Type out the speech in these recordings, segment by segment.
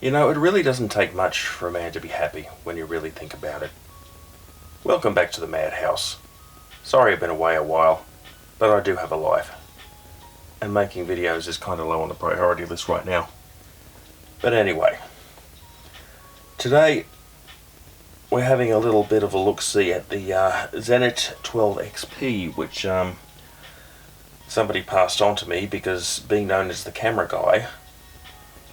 You know, it really doesn't take much for a man to be happy when you really think about it. Welcome back to the madhouse. Sorry I've been away a while, but I do have a life. And making videos is kind of low on the priority list right now. But anyway, today we're having a little bit of a look-see at the Zenit 12XP, which somebody passed on to me because, being known as the camera guy,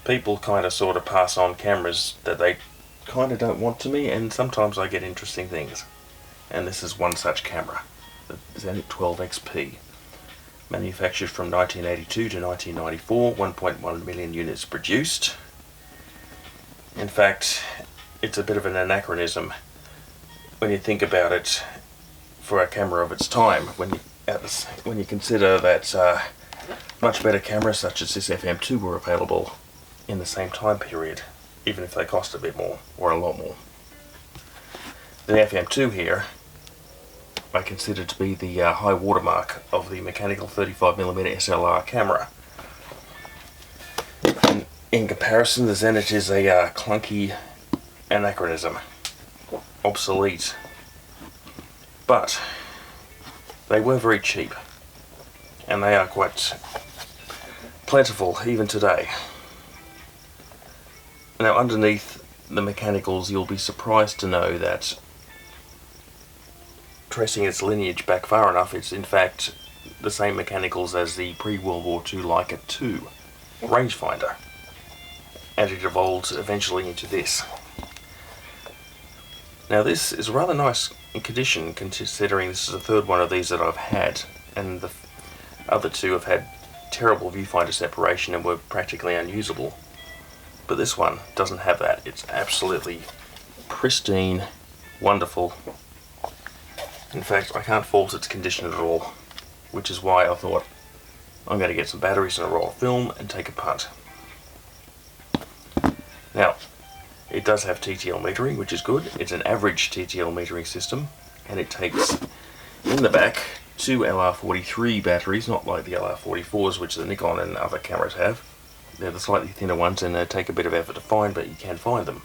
people kind of sort of pass on cameras that they kind of don't want to me, and sometimes I get interesting things. And this is one such camera, the Zenit 12XP. Manufactured from 1982 to 1994, 1.1 million units produced. In fact, it's a bit of an anachronism when you think about it for a camera of its time, when you consider that much better cameras such as this FM2 were available in the same time period, even if they cost a bit more, or a lot more. The FM2 here I consider to be the high watermark of the mechanical 35mm SLR camera. And in comparison, the Zenit is a clunky anachronism, obsolete, but they were very cheap, and they are quite plentiful even today. Now, underneath the mechanicals, you'll be surprised to know that, tracing its lineage back far enough, it's in fact the same mechanicals as the pre-World War II Leica 2 rangefinder, and it evolved eventually into this. Now, this is rather nice in condition, considering this is the third one of these that I've had, and the other two have had terrible viewfinder separation and were practically unusable. But this one doesn't have that. It's absolutely pristine, wonderful. In fact, I can't fault its condition at all, which is why I thought I'm going to get some batteries and a roll of film and take a punt. Now, it does have TTL metering, which is good. It's an average TTL metering system, and it takes in the back two LR43 batteries, not like the LR44s which the Nikon and other cameras have. They're the slightly thinner ones, and they take a bit of effort to find, but you can find them.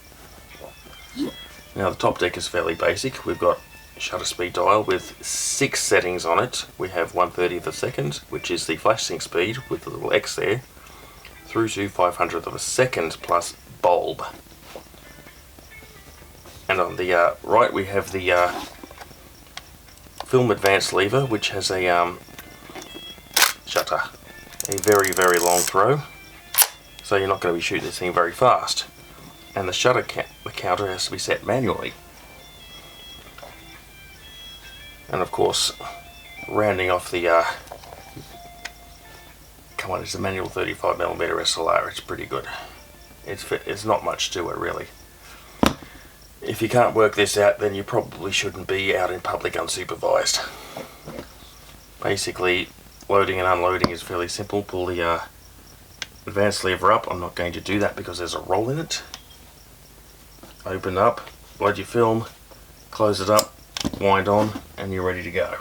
Now, the top deck is fairly basic. We've got a shutter speed dial with 6 settings on it. We have 1/30th of a second, which is the flash sync speed with the little X there, through to 500th of a second plus bulb. And on the right we have the film advance lever, which has a shutter, a very, very long throw. So you're not going to be shooting this thing very fast. And the shutter counter has to be set manually. And of course, rounding off the come on, it's a manual 35mm SLR. It's pretty good. It's not much to it, really. If you can't work this out, then you probably shouldn't be out in public unsupervised. Basically, loading and unloading is fairly simple. Pull the advance lever up. I'm not going to do that because there's a roll in it. Open up, load your film, close it up, wind on, and you're ready to go.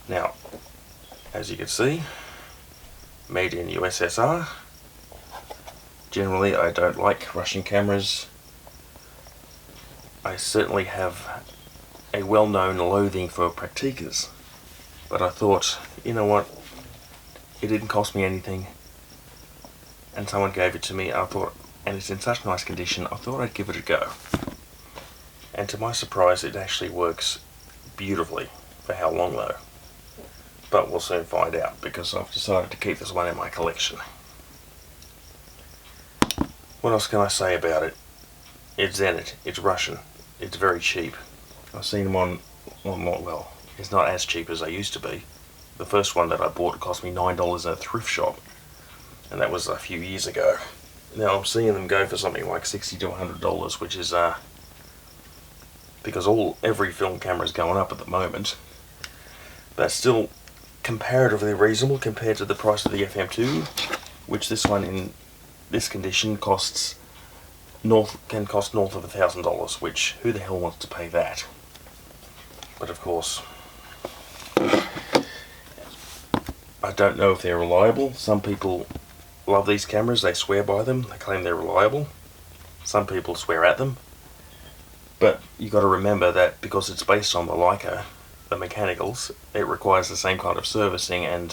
Now, as you can see, made in USSR. Generally, I don't like Russian cameras. I certainly have a well-known loathing for Praktikas, but I thought, you know what, it didn't cost me anything, and someone gave it to me. I thought, and it's in such nice condition, I thought I'd give it a go. And to my surprise, it actually works beautifully. For how long though? But we'll soon find out, because I've decided to keep this one in my collection. What else can I say about it? It's Zenit, it's Russian, it's very cheap. I've seen them on well, it's not as cheap as they used to be. The first one that I bought cost me $9 at a thrift shop, and that was a few years ago. Now I'm seeing them go for something like $60 to $100, which is because every film camera is going up at the moment. That's still comparatively reasonable compared to the price of the FM2, which this one in this condition can cost north of $1,000, which who the hell wants to pay that? But of course, I don't know if they're reliable. Some people love these cameras, they swear by them, they claim they're reliable. Some people swear at them. But you got to remember that because it's based on the Leica, the mechanicals, it requires the same kind of servicing, and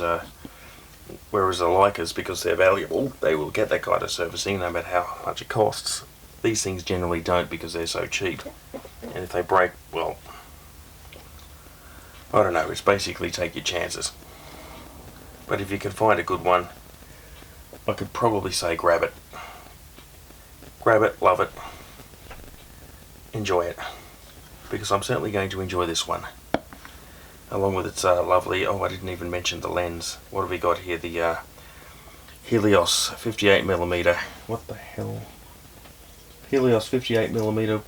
whereas the Leicas, because they're valuable, they will get that kind of servicing no matter how much it costs. These things generally don't because they're so cheap. And if they break, well, I don't know, it's basically take your chances. But if you can find a good one, I could probably say grab it. Grab it, love it, enjoy it. Because I'm certainly going to enjoy this one. Along with its lovely, I didn't even mention the lens. What have we got here? The Helios 58mm. What the hell? Helios 58mm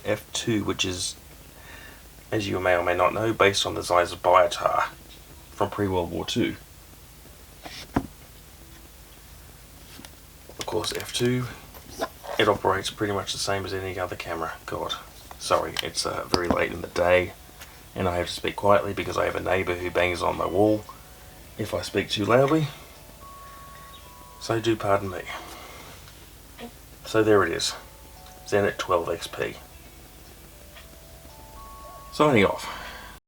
1f2, which is, as you may or may not know, based on the Zeiss Biotar from pre-World War II. Of course, f2, it operates pretty much the same as any other camera. God, sorry, it's very late in the day, and I have to speak quietly because I have a neighbour who bangs on my wall if I speak too loudly. So do pardon me. So there it is. Zenit 12 XP. Signing off.